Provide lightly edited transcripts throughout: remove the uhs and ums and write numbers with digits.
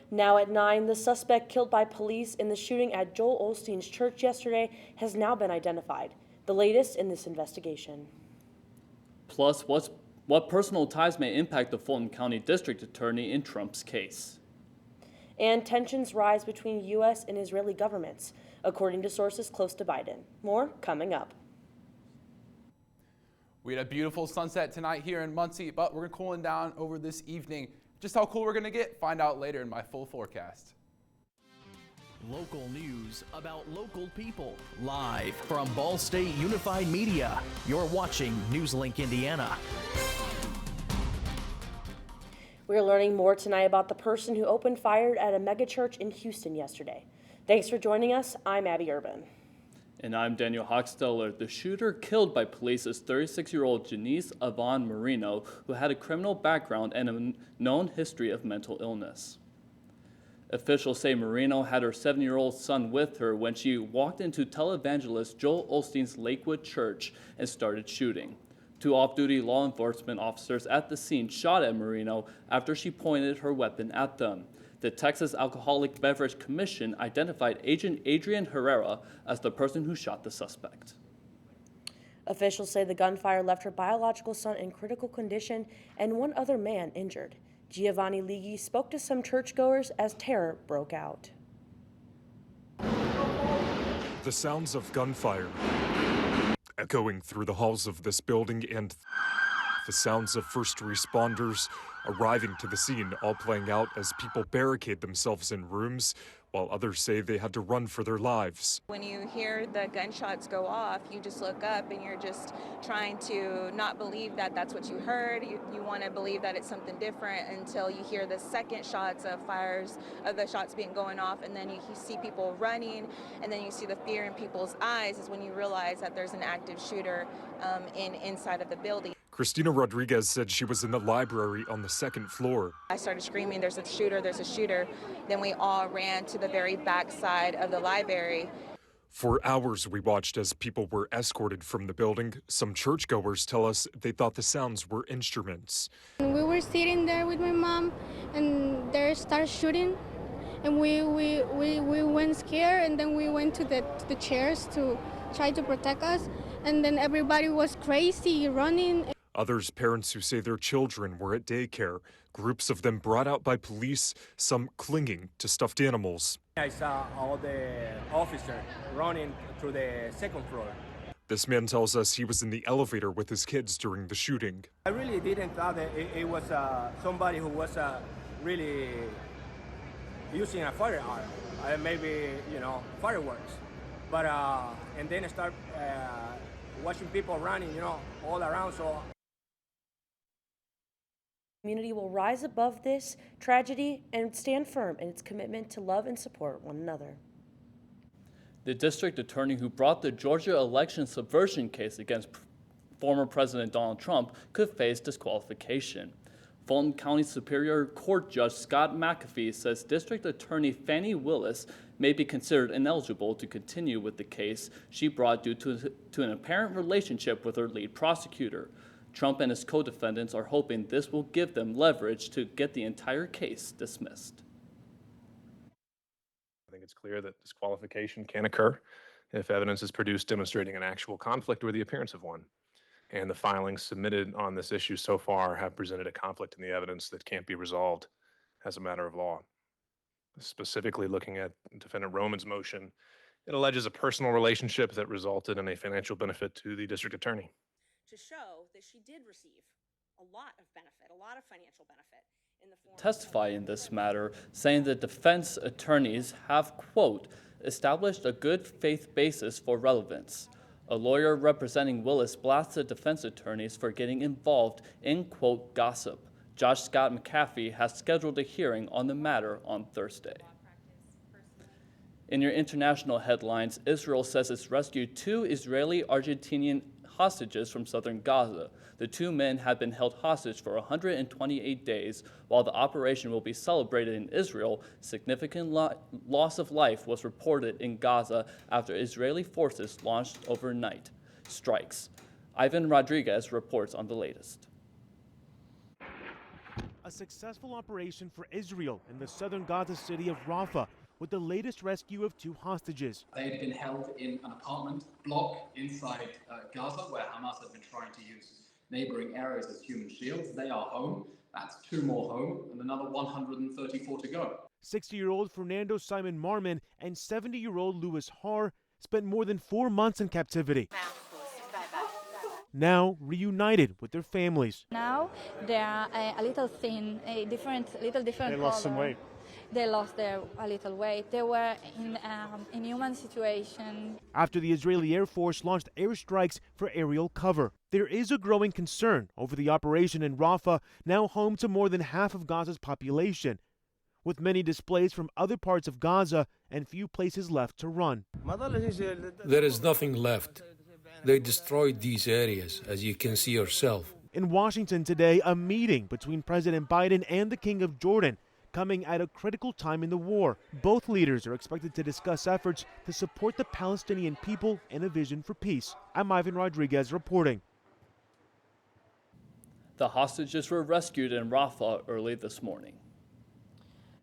Now at 9, the suspect killed by police in the shooting at Joel Osteen's church yesterday has now been identified. The latest in this investigation. Plus, what personal ties may impact the Fulton County District Attorney in Trump's case. And tensions rise between U.S. and Israeli governments, according to sources close to Biden. More coming up. We had a beautiful sunset tonight here in Muncie, but we're cooling down over this evening. Just how cool we're going to get, find out later in my full forecast. Local news about local people. Live from Ball State Unified Media. You're watching NewsLink Indiana. We're learning more tonight about the person who opened fire at a megachurch in Houston yesterday. Thanks for joining us. I'm Abby Urban. And I'm Daniel Hochsteller. The shooter killed by police is 36-year-old Janice Yvonne Marino, who had a criminal background and a known history of mental illness. Officials say Marino had her 7-year-old son with her when she walked into televangelist Joel Osteen's Lakewood Church and started shooting. 2 off-duty law enforcement officers at the scene shot at Marino after she pointed her weapon at them. The Texas Alcoholic Beverage Commission identified Agent Adrian Herrera as the person who shot the suspect. Officials say the gunfire left her biological son in critical condition and one other man injured. Giovanni Lighi spoke to some churchgoers as terror broke out. The sounds of gunfire echoing through the halls of this building and the sounds of first responders arriving to the scene, all playing out as people barricade themselves in rooms, while others say they had to run for their lives. When you hear the gunshots go off, you just look up and you're just trying to not believe that that's what you heard. You want to believe that it's something different until you hear the second shots of fires, of the shots being going off, and then you see people running, and then you see the fear in people's eyes is when you realize that there's an active shooter inside of the building. Christina Rodriguez said she was in the library on the 2nd floor. I started screaming, there's a shooter, there's a shooter. Then we all ran to the very back side of the library. For hours, we watched as people were escorted from the building. Some churchgoers tell us they thought the sounds were instruments. We were sitting there with my mom, and they started shooting, and we went scared, and then we went to the chairs to try to protect us, and then everybody was crazy, running. Others, parents who say their children were at daycare. Groups of them brought out by police, some clinging to stuffed animals. I saw all the officers running to the 2nd floor. This man tells us he was in the elevator with his kids during the shooting. I really didn't thought that it was somebody who was really using a firearm, maybe, fireworks. But, and then I start watching people running, all around, so. Community will rise above this tragedy and stand firm in its commitment to love and support one another. The district attorney who brought the Georgia election subversion case against former President Donald Trump could face disqualification. Fulton County Superior Court Judge Scott McAfee says District Attorney Fannie Willis may be considered ineligible to continue with the case she brought due to an apparent relationship with her lead prosecutor. Trump and his co-defendants are hoping this will give them leverage to get the entire case dismissed. I think it's clear that disqualification can occur if evidence is produced demonstrating an actual conflict or the appearance of one. And the filings submitted on this issue so far have presented a conflict in the evidence that can't be resolved as a matter of law. Specifically looking at Defendant Roman's motion, it alleges a personal relationship that resulted in a financial benefit to the district attorney. To show that she did receive a lot of benefit, a lot of financial benefit in the form testify in this matter, saying the defense attorneys have, quote, established a good faith basis for relevance. A lawyer representing Willis blasted defense attorneys for getting involved in, quote, gossip. Judge Scott McAfee has scheduled a hearing on the matter on Thursday. In your international headlines, Israel says it's rescued 2 Israeli-Argentinian hostages from southern Gaza. The 2 men have been held hostage for 128 days. While the operation will be celebrated in Israel, significant loss of life was reported in Gaza after Israeli forces launched overnight strikes. Ivan Rodriguez reports on the latest. A successful operation for Israel in the southern Gaza city of Rafah, with the latest rescue of 2 hostages. They had been held in an apartment block inside Gaza, where Hamas had been trying to use neighboring areas as human shields. They are home. That's 2 more home, and another 134 to go. 60-year-old Fernando Simon Marman and 70-year-old Louis Har spent more than 4 months in captivity. Now reunited with their families. Now they are a little thin, a different They lost some weight. They lost a little weight. They were in inhuman situation. After the Israeli Air Force launched airstrikes for aerial cover, there is a growing concern over the operation in Rafah, now home to more than half of Gaza's population, with many displaced from other parts of Gaza and few places left to run. There is nothing left. They destroyed these areas, as you can see yourself. In Washington today, a meeting between President Biden and the King of Jordan, coming at a critical time in the war. Both leaders are expected to discuss efforts to support the Palestinian people and a vision for peace. I'm Ivan Rodriguez reporting. The hostages were rescued in Rafah early this morning.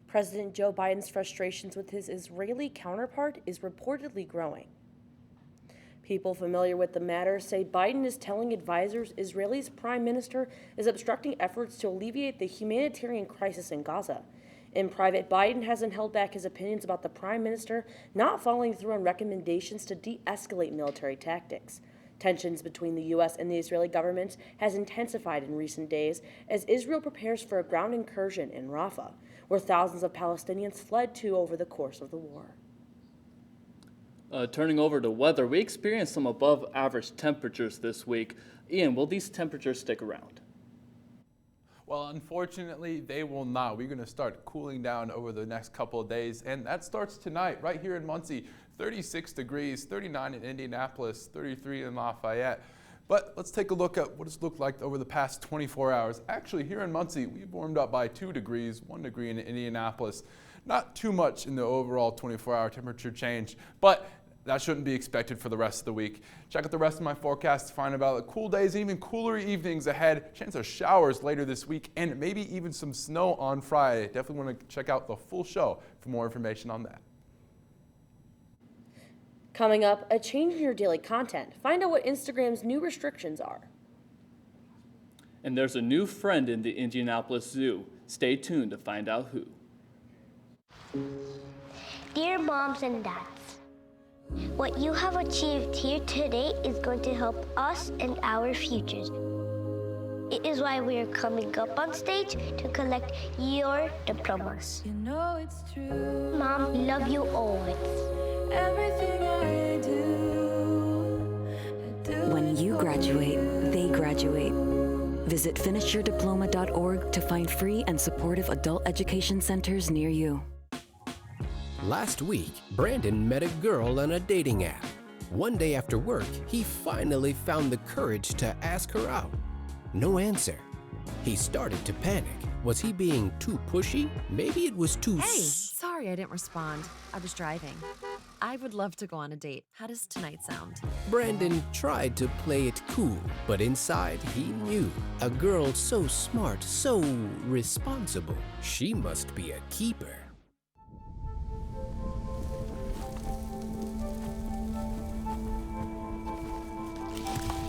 President Joe Biden's frustrations with his Israeli counterpart is reportedly growing. People familiar with the matter say Biden is telling advisors Israel's prime minister is obstructing efforts to alleviate the humanitarian crisis in Gaza. In private, Biden hasn't held back his opinions about the prime minister not following through on recommendations to de-escalate military tactics. Tensions between the U.S. and the Israeli government has intensified in recent days as Israel prepares for a ground incursion in Rafah, where thousands of Palestinians fled to over the course of the war. Turning over to weather, we experienced some above average temperatures this week. Ian, will these temperatures stick around? Well, unfortunately, they will not. We're going to start cooling down over the next couple of days, and that starts tonight right here in Muncie. 36 degrees, 39 in Indianapolis, 33 in Lafayette. But let's take a look at what it's looked like over the past 24 hours. Actually, here in Muncie, we've warmed up by 2 degrees, 1 degree in Indianapolis. Not too much in the overall 24-hour temperature change, but that shouldn't be expected for the rest of the week. Check out the rest of my forecast to find about the cool days, even cooler evenings ahead. Chance of showers later this week, and maybe even some snow on Friday. Definitely want to check out the full show for more information on that. Coming up, a change in your daily content. Find out what Instagram's new restrictions are. And there's a new friend in the Indianapolis Zoo. Stay tuned to find out who. Dear moms and dads, what you have achieved here today is going to help us and our futures. It is why we are coming up on stage to collect your diplomas. You know it's true. Mom, love you always. Everything I do. When you graduate, they graduate. Visit finishyourdiploma.org to find free and supportive adult education centers near you. Last week, Brandon met a girl on a dating app. One day after work, he finally found the courage to ask her out. No answer. He started to panic. Was he being too pushy? Maybe it was too Sorry I didn't respond. I was driving. I would love to go on a date. How does tonight sound? Brandon tried to play it cool, but inside he knew. A girl so smart, so responsible. She must be a keeper.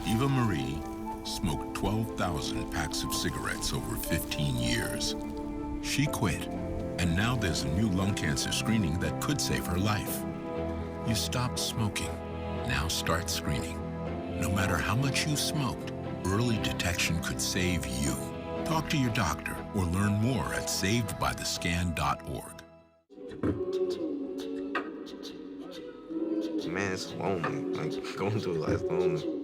Eva Marie smoked 12,000 packs of cigarettes over 15 years. She quit, and now there's a new lung cancer screening that could save her life. You stopped smoking, now start screening. No matter how much you smoked, early detection could save you. Talk to your doctor or learn more at savedbythescan.org. Man, it's lonely. Like, going through life lonely.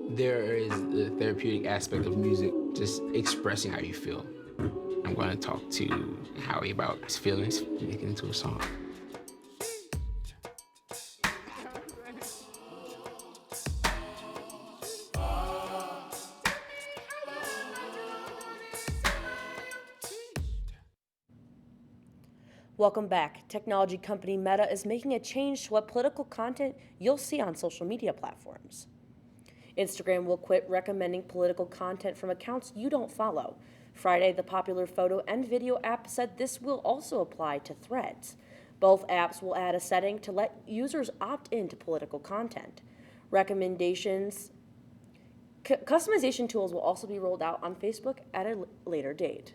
There is the therapeutic aspect of music, just expressing how you feel. I'm going to talk to Howie about his feelings, make it into a song. Welcome back. Technology company Meta is making a change to what political content you'll see on social media platforms. Instagram will quit recommending political content from accounts you don't follow. Friday, the popular photo and video app said this will also apply to Threads. Both apps will add a setting to let users opt into political content. Customization tools will also be rolled out on Facebook at a later date.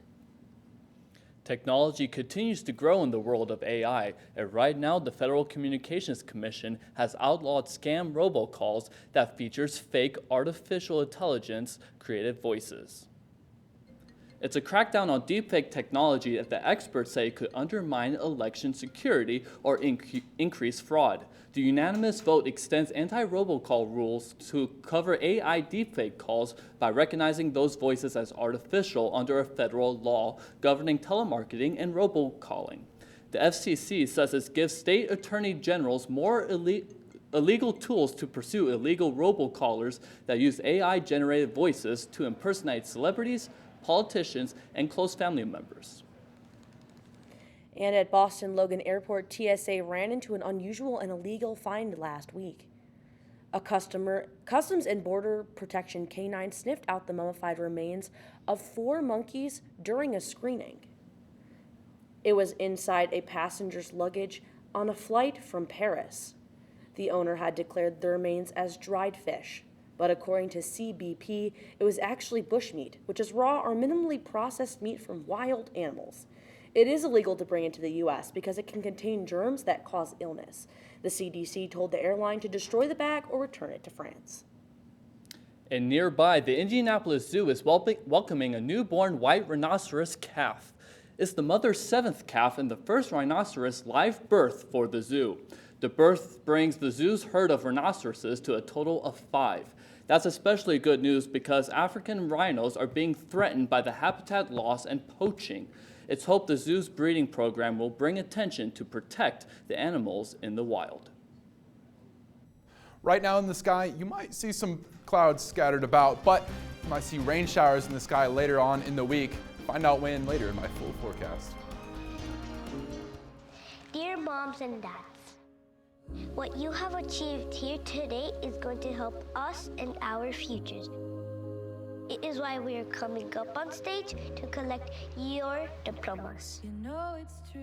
Technology continues to grow in the world of AI, and right now the Federal Communications Commission has outlawed scam robocalls that features fake artificial intelligence created voices. It's a crackdown on deepfake technology that the experts say could undermine election security or increase fraud. The unanimous vote extends anti-robocall rules to cover AI deepfake calls by recognizing those voices as artificial under a federal law governing telemarketing and robocalling. The FCC says it gives state attorney generals more illegal tools to pursue illegal robocallers that use AI-generated voices to impersonate celebrities, politicians, and close family members. And at Boston Logan Airport, TSA ran into an unusual and illegal find last week. A Customs and Border Protection canine sniffed out the mummified remains of 4 monkeys during a screening. It was inside a passenger's luggage on a flight from Paris. The owner had declared the remains as dried fish, but according to CBP, it was actually bushmeat, which is raw or minimally processed meat from wild animals. It is illegal to bring it to the U.S. because it can contain germs that cause illness. The CDC told the airline to destroy the bag or return it to France. And nearby, the Indianapolis Zoo is welcoming a newborn white rhinoceros calf. It's the mother's 7th calf and the first rhinoceros live birth for the zoo. The birth brings the zoo's herd of rhinoceroses to a total of 5. That's especially good news because African rhinos are being threatened by the habitat loss and poaching. It's hoped the zoo's breeding program will bring attention to protect the animals in the wild. Right now in the sky, you might see some clouds scattered about, but you might see rain showers in the sky later on in the week. Find out when later in my full forecast. Dear moms and dads, what you have achieved here today is going to help us and our futures. It is why we are coming up on stage to collect your diplomas. You know it's true.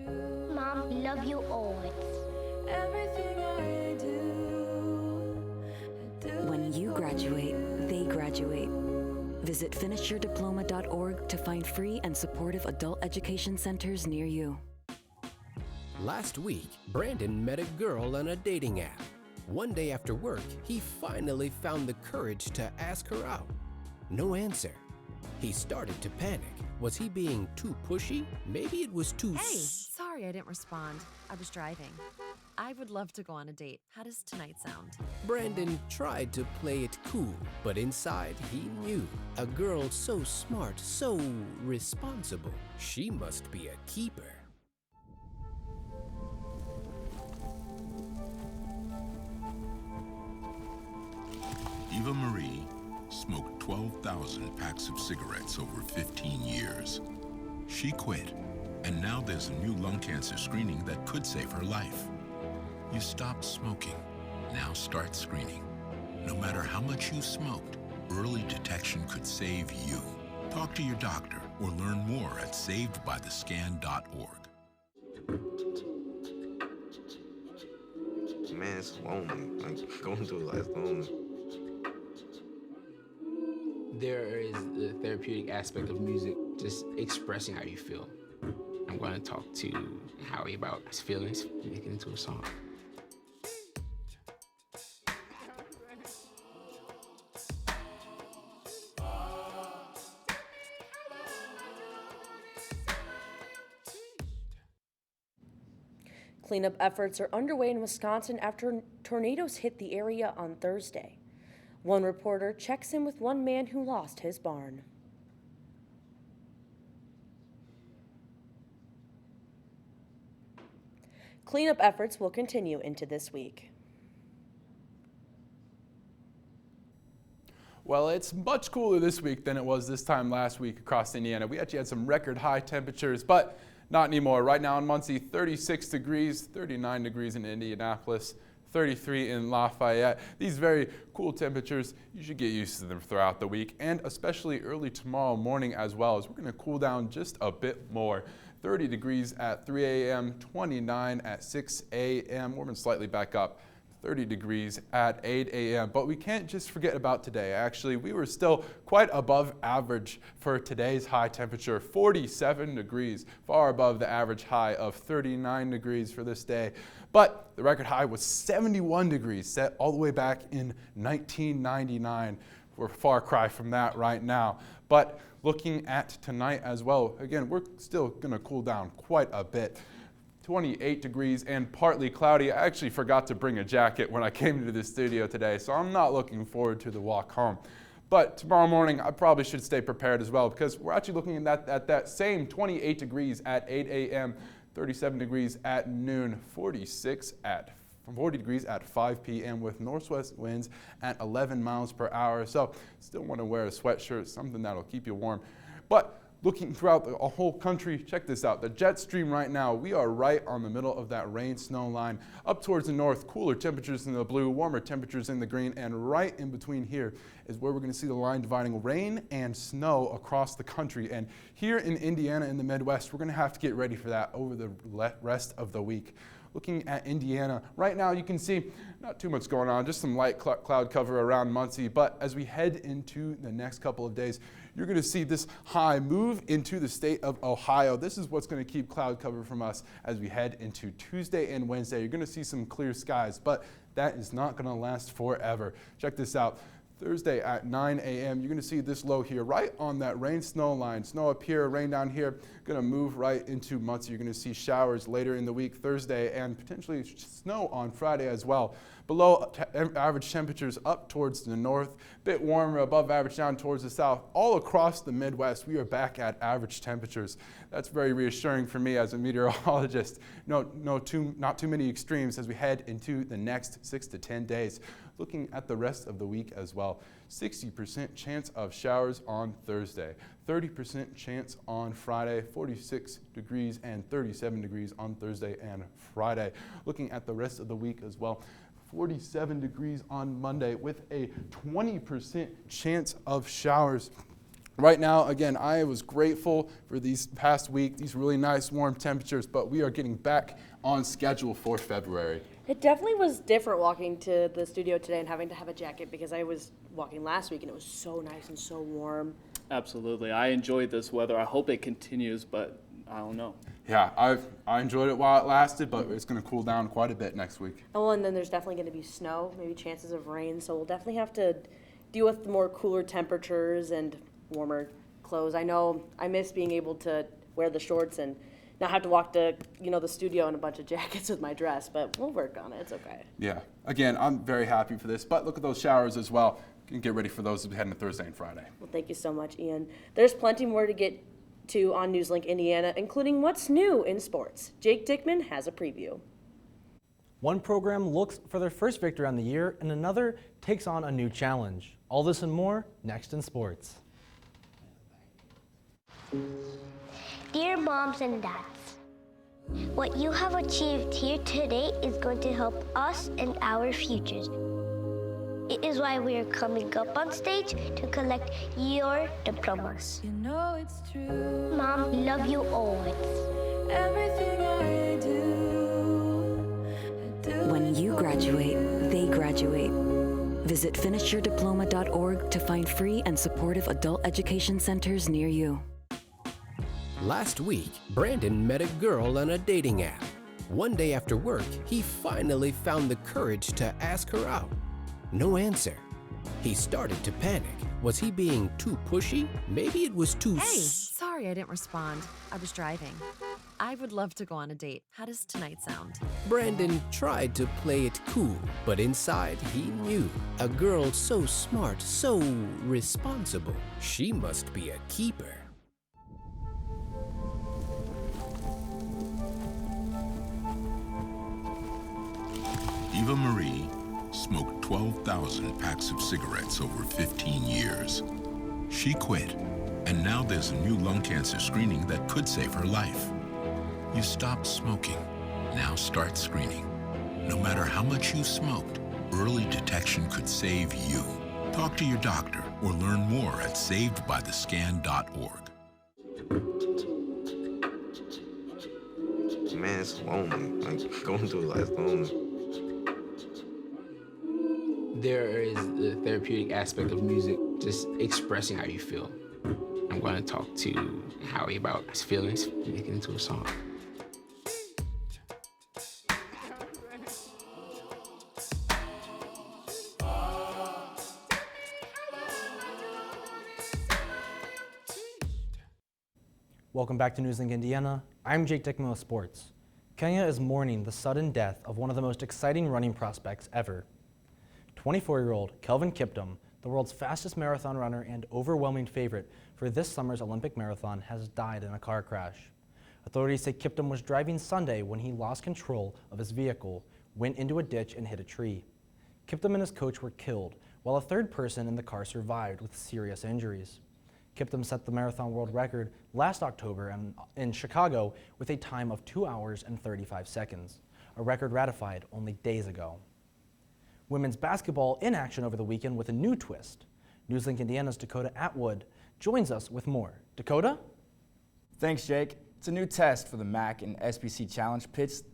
Mom, we love you always. Everything I do. When you graduate, they graduate. Visit finishyourdiploma.org to find free and supportive adult education centers near you. Last week, Brandon met a girl on a dating app. One day after work, he finally found the courage to ask her out. No answer. He started to panic. Was he being too pushy? Maybe it was too Hey, sorry I didn't respond. I was driving. I would love to go on a date. How does tonight sound? Brandon tried to play it cool, but inside he knew a girl so smart, so responsible. She must be a keeper. Eva Marie smoked 12,000 packs of cigarettes over 15 years. She quit, and now there's a new lung cancer screening that could save her life. You stopped smoking, now start screening. No matter how much you smoked, early detection could save you. Talk to your doctor or learn more at savedbythescan.org. Man, it's lonely. Like, going through life lonely. There is the therapeutic aspect of music, just expressing how you feel. I'm going to talk to Howie about his feelings, make it into a song. Cleanup efforts are underway in Wisconsin after tornadoes hit the area on Thursday. One reporter checks in with one man who lost his barn. Cleanup efforts will continue into this week. Well, it's much cooler this week than it was this time last week across Indiana. We actually had some record high temperatures, but not anymore. Right now in Muncie, 36 degrees, 39 degrees in Indianapolis, 33 in Lafayette. These very cool temperatures, you should get used to them throughout the week, and especially early tomorrow morning as well, as we're going to cool down just a bit more. 30 degrees at 3 a.m., 29 at 6 a.m., warming slightly back up. 30 degrees at 8 a.m. But we can't just forget about today. Actually, we were still quite above average for today's high temperature, 47 degrees, far above the average high of 39 degrees for this day. But the record high was 71 degrees, set all the way back in 1999. We're a far cry from that right now. But looking at tonight as well, again, we're still going to cool down quite a bit. 28 degrees and partly cloudy. I actually forgot to bring a jacket when I came into the studio today, so I'm not looking forward to the walk home. But tomorrow morning, I probably should stay prepared as well, because we're actually looking at that same 28 degrees at 8 a.m., 37 degrees at noon, 40 degrees at 5 p.m. with northwest winds at 11 miles per hour. So still want to wear a sweatshirt, something that'll keep you warm. But looking throughout the whole country, check this out. The jet stream right now, we are right on the middle of that rain-snow line. Up towards the north, cooler temperatures in the blue, warmer temperatures in the green, and right in between here is where we're going to see the line dividing rain and snow across the country. And here in Indiana in the Midwest, we're going to have to get ready for that over the rest of the week. Looking at Indiana, right now you can see not too much going on, just some light cloud cover around Muncie. But as we head into the next couple of days, you're going to see this high move into the state of Ohio. This is what's going to keep cloud cover from us as we head into Tuesday and Wednesday. You're going to see some clear skies, but that is not going to last forever. Check this out. Thursday at 9 a.m., you're going to see this low here, right on that rain-snow line. Snow up here, rain down here, going to move right into Muncie. You're going to see showers later in the week, Thursday, and potentially snow on Friday as well. Below average temperatures up towards the north, bit warmer, above average down towards the south. All across the Midwest, we are back at average temperatures. That's very reassuring for me as a meteorologist. Not too many extremes as we head into the next 6 to 10 days. Looking at the rest of the week as well, 60% chance of showers on Thursday, 30% chance on Friday, 46 degrees and 37 degrees on Thursday and Friday. Looking at the rest of the week as well, 47 degrees on Monday with a 20% chance of showers. Right now, again, I was grateful for these past week, these really nice warm temperatures, but we are getting back on schedule for February. It definitely was different walking to the studio today and having to have a jacket, because I was walking last week and it was so nice and so warm. Absolutely. I enjoyed this weather. I hope it continues, but I don't know. Yeah, I enjoyed it while it lasted, but it's going to cool down quite a bit next week. Oh, and then there's definitely going to be snow, maybe chances of rain, so we'll definitely have to deal with the more cooler temperatures and warmer clothes. I know I miss being able to wear the shorts and not have to walk to, the studio in a bunch of jackets with my dress, but we'll work on it. It's okay. Yeah. Again, I'm very happy for this, but look at those showers as well. You can get ready for those as we head into Thursday and Friday. Well, thank you so much, Ian. There's plenty more to get to on NewsLink Indiana, including what's new in sports. Jake Dickman has a preview. One program looks for their first victory on the year, and another takes on a new challenge. All this and more next in sports. Dear moms and dads, what you have achieved here today is going to help us and our futures. It is why we are coming up on stage to collect your diplomas. You know it's true. Mom, love you always. Everything I do. When you graduate, they graduate. Visit finishyourdiploma.org to find free and supportive adult education centers near you. Last week, Brandon met a girl on a dating app. One day after work, he finally found the courage to ask her out. No answer. He started to panic. Was he being too pushy? Maybe it was too... Hey, sorry I didn't respond. I was driving. I would love to go on a date. How does tonight sound? Brandon tried to play it cool, but inside he knew. A girl so smart, so responsible. She must be a keeper. Eva Marie smoked 12,000 packs of cigarettes over 15 years. She quit, and now there's a new lung cancer screening that could save her life. You stopped smoking. Now start screening. No matter how much you smoked, early detection could save you. Talk to your doctor or learn more at savedbythescan.org. Man, it's lonely. Like, going through life lonely. There is the therapeutic aspect of music, just expressing how you feel. I'm going to talk to Howie about his feelings, make it into a song. Welcome back to NewsLink Indiana. I'm Jake Dickman with Sports. Kenya is mourning the sudden death of one of the most exciting running prospects ever. 24-year-old Kelvin Kiptum, the world's fastest marathon runner and overwhelming favorite for this summer's Olympic marathon, has died in a car crash. Authorities say Kiptum was driving Sunday when he lost control of his vehicle, went into a ditch, and hit a tree. Kiptum and his coach were killed, while a third person in the car survived with serious injuries. Kiptum set the marathon world record last October in Chicago with a time of 2 hours and 35 seconds, a record ratified only days ago. Women's basketball in action over the weekend with a new twist. NewsLink Indiana's Dakota Atwood joins us with more. Dakota? Thanks, Jake. It's a new test for the MAC and SBC Challenge pits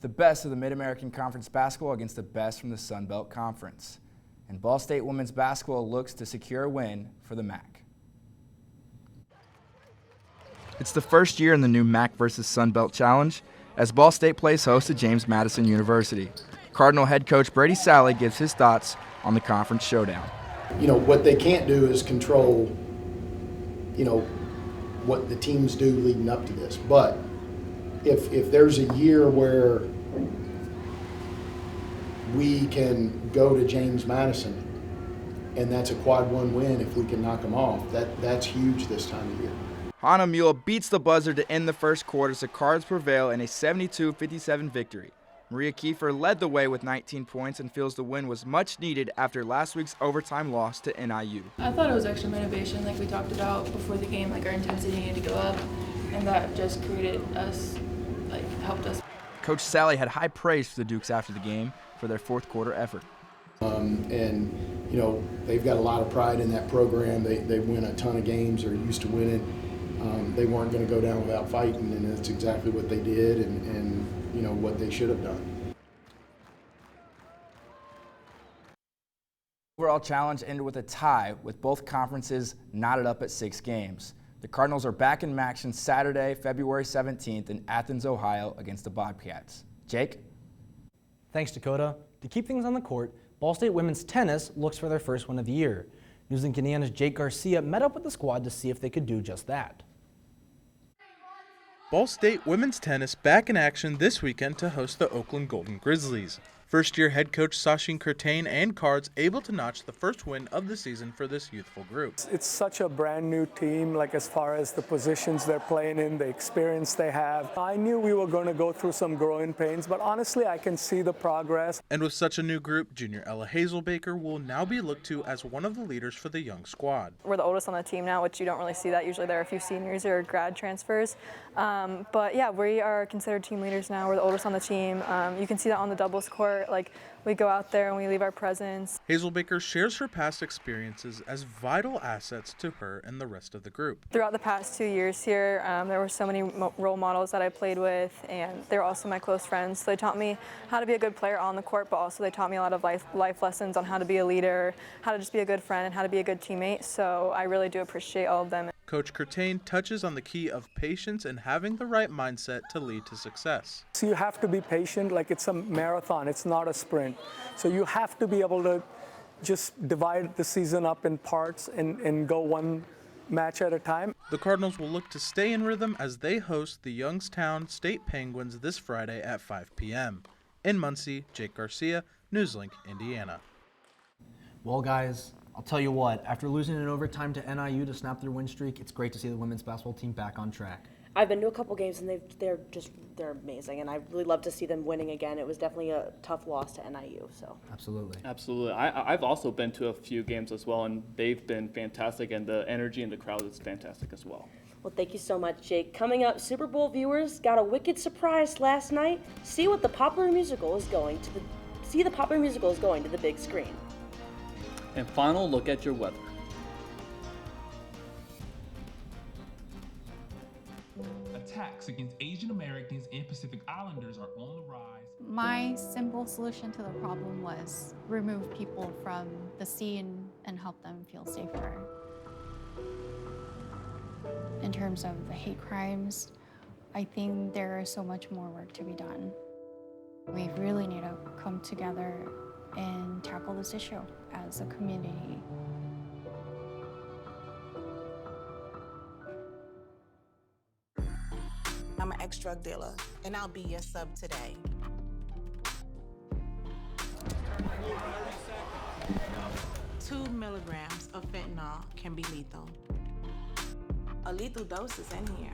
the best of the Mid-American Conference basketball against the best from the Sun Belt Conference. And Ball State women's basketball looks to secure a win for the MAC. It's the first year in the new MAC versus Sun Belt Challenge as Ball State plays host to James Madison University. Cardinal head coach Brady Salley gives his thoughts on the conference showdown. You know, what they can't do is control, you know, what the teams do leading up to this. But if there's a year where we can go to James Madison and that's a quad one win, if we can knock them off, that's huge this time of year. Hana Mule beats the buzzer to end the first quarter, so Cards prevail in a 72-57 victory. Maria Kiefer led the way with 19 points and feels the win was much needed after last week's overtime loss to NIU. I thought it was extra motivation, like we talked about before the game, like our intensity needed to go up, and that just created us, like helped us. Coach Salley had high praise for the Dukes after the game for their fourth quarter effort. And, you know, they've got a lot of pride in that program. They win a ton of games, or used to winning. They weren't going to go down without fighting, and that's exactly what they did, and you know, what they should have done. Overall challenge ended with a tie, with both conferences knotted up at 6 games. The Cardinals are back in action Saturday, February 17th in Athens, Ohio against the Bobcats. Jake? Thanks, Dakota. To keep things on the court, Ball State women's tennis looks for their first win of the year. NewsLink Indiana's Jake Garcia met up with the squad to see if they could do just that. Ball State women's tennis back in action this weekend to host the Oakland Golden Grizzlies. First-year head coach Sachin Kurtain and Cards able to notch the first win of the season for this youthful group. It's such a brand new team, like as far as the positions they're playing in, the experience they have. I knew we were going to go through some growing pains, but honestly, I can see the progress. And with such a new group, junior Ella Hazelbaker will now be looked to as one of the leaders for the young squad. We're the oldest on the team now, which you don't really see that. Usually there are a few seniors or grad transfers. But yeah, we are considered team leaders now. We're the oldest on the team. You can see that on the doubles court. Like, we go out there and we leave our presence. Hazelbaker shares her past experiences as vital assets to her and the rest of the group. Throughout the past 2 years here, there were so many role models that I played with, and they were also my close friends. So they taught me how to be a good player on the court, but also they taught me a lot of life lessons on how to be a leader, how to just be a good friend, and how to be a good teammate. So I really do appreciate all of them. Coach Kurtain touches on the key of patience and having the right mindset to lead to success. So you have to be patient, like it's a marathon, it's not a sprint. So you have to be able to just divide the season up in parts and go one match at a time. The Cardinals will look to stay in rhythm as they host the Youngstown State Penguins this Friday at 5 p.m. In Muncie, Jake Garcia, NewsLink, Indiana. Well, guys, I'll tell you what, after losing in overtime to NIU to snap their win streak, it's great to see the women's basketball team back on track. I've been to a couple games and they're amazing, and I really love to see them winning again. It was definitely a tough loss to NIU. So Absolutely. I've also been to a few games as well, and they've been fantastic, and the energy in the crowd is fantastic as well. Well, thank you so much, Jake. Coming up, Super Bowl viewers got a wicked surprise last night. See the popular musical is going to the big screen. And final look at your weather. Attacks against Asian Americans and Pacific Islanders are on the rise. My simple solution to the problem was remove people from the scene and help them feel safer. In terms of the hate crimes, I think there is so much more work to be done. We really need to come together and tackle this issue as a community. I'm an ex-drug dealer, and I'll be your sub today. Two milligrams of fentanyl can be lethal. A lethal dose is in here.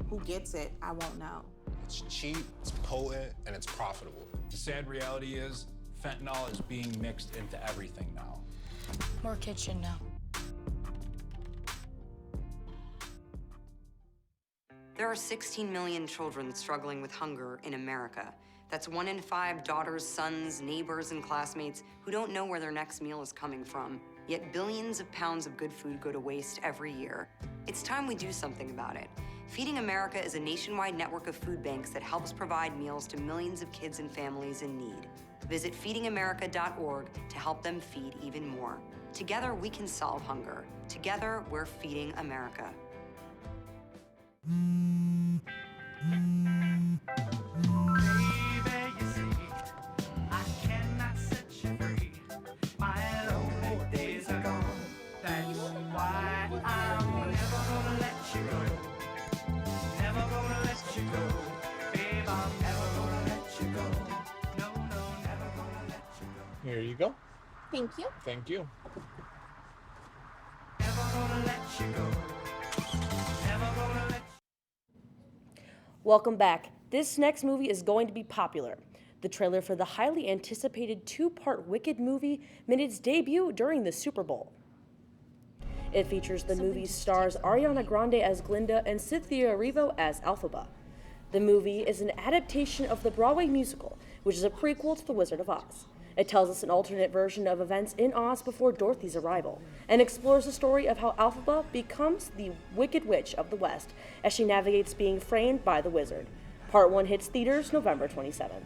Who gets it, I won't know. It's cheap, it's potent, and it's profitable. The sad reality is, fentanyl is being mixed into everything now. More kids should know. There are 16 million children struggling with hunger in America. That's 1 in 5 daughters, sons, neighbors, and classmates who don't know where their next meal is coming from. Yet billions of pounds of good food go to waste every year. It's time we do something about it. Feeding America is a nationwide network of food banks that helps provide meals to millions of kids and families in need. Visit feedingamerica.org to help them feed even more. Together, we can solve hunger. Together, we're feeding America. Here you go. Thank you. Thank you. Welcome back. This next movie is going to be popular. The trailer for the highly anticipated two-part Wicked movie made its debut during the Super Bowl. It features the movie's stars Ariana Grande as Glinda and Cynthia Erivo as Elphaba. The movie is an adaptation of the Broadway musical, which is a prequel to The Wizard of Oz. It tells us an alternate version of events in Oz before Dorothy's arrival, and explores the story of how Elphaba becomes the Wicked Witch of the West as she navigates being framed by the wizard. Part 1 hits theaters November 27th.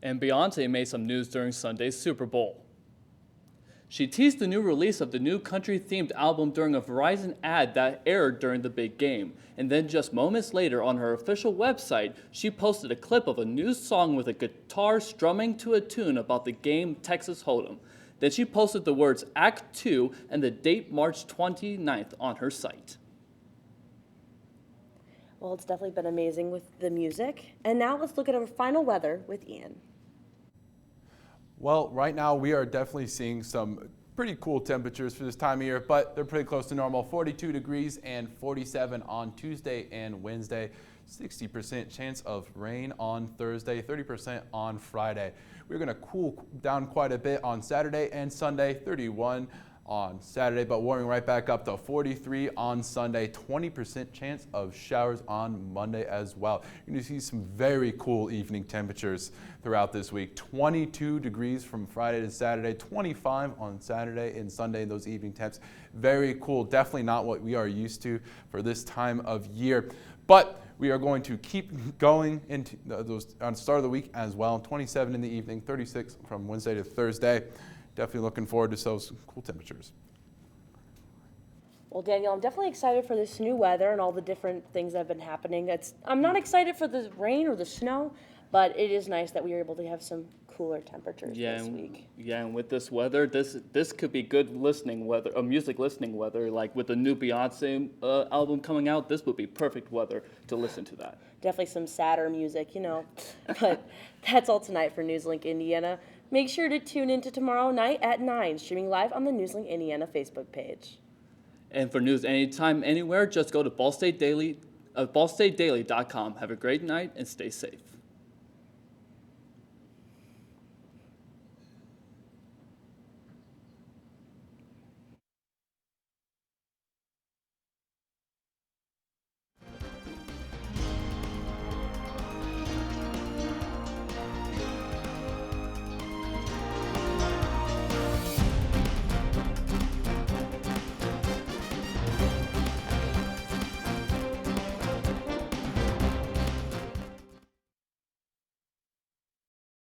And Beyonce made some news during Sunday's Super Bowl. She teased the new release of the new country-themed album during a Verizon ad that aired during the big game. And then just moments later on her official website, she posted a clip of a new song with a guitar strumming to a tune about the game Texas Hold'em. Then she posted the words Act 2 and the date March 29th on her site. Well, it's definitely been amazing with the music. And now let's look at our final weather with Ian. Well, right now we are definitely seeing some pretty cool temperatures for this time of year, but they're pretty close to normal. 42 degrees and 47 on Tuesday and Wednesday. 60% chance of rain on Thursday, 30% on Friday. We're going to cool down quite a bit on Saturday and Sunday, 31 on Saturday, but warming right back up to 43 on Sunday, 20% chance of showers on Monday as well. You're going to see some very cool evening temperatures throughout this week. 22 degrees from Friday to Saturday, 25 on Saturday and Sunday, those evening temps. Very cool. Definitely not what we are used to for this time of year. But we are going to keep going into those on the start of the week as well. 27 in the evening, 36 from Wednesday to Thursday. Definitely looking forward to those cool temperatures. Well, Daniel, I'm definitely excited for this new weather and all the different things that have been happening. I'm not excited for the rain or the snow, but it is nice that we are able to have some cooler temperatures this week. Yeah, and with this weather, this could be good listening weather, music listening weather. Like with the new Beyonce album coming out, this would be perfect weather to listen to that. Definitely some sadder music, you know. But that's all tonight for NewsLink Indiana. Make sure to tune in to tomorrow night at 9, streaming live on the NewsLink Indiana Facebook page. And for news anytime, anywhere, just go to ballstatedaily.com. Have a great night and stay safe.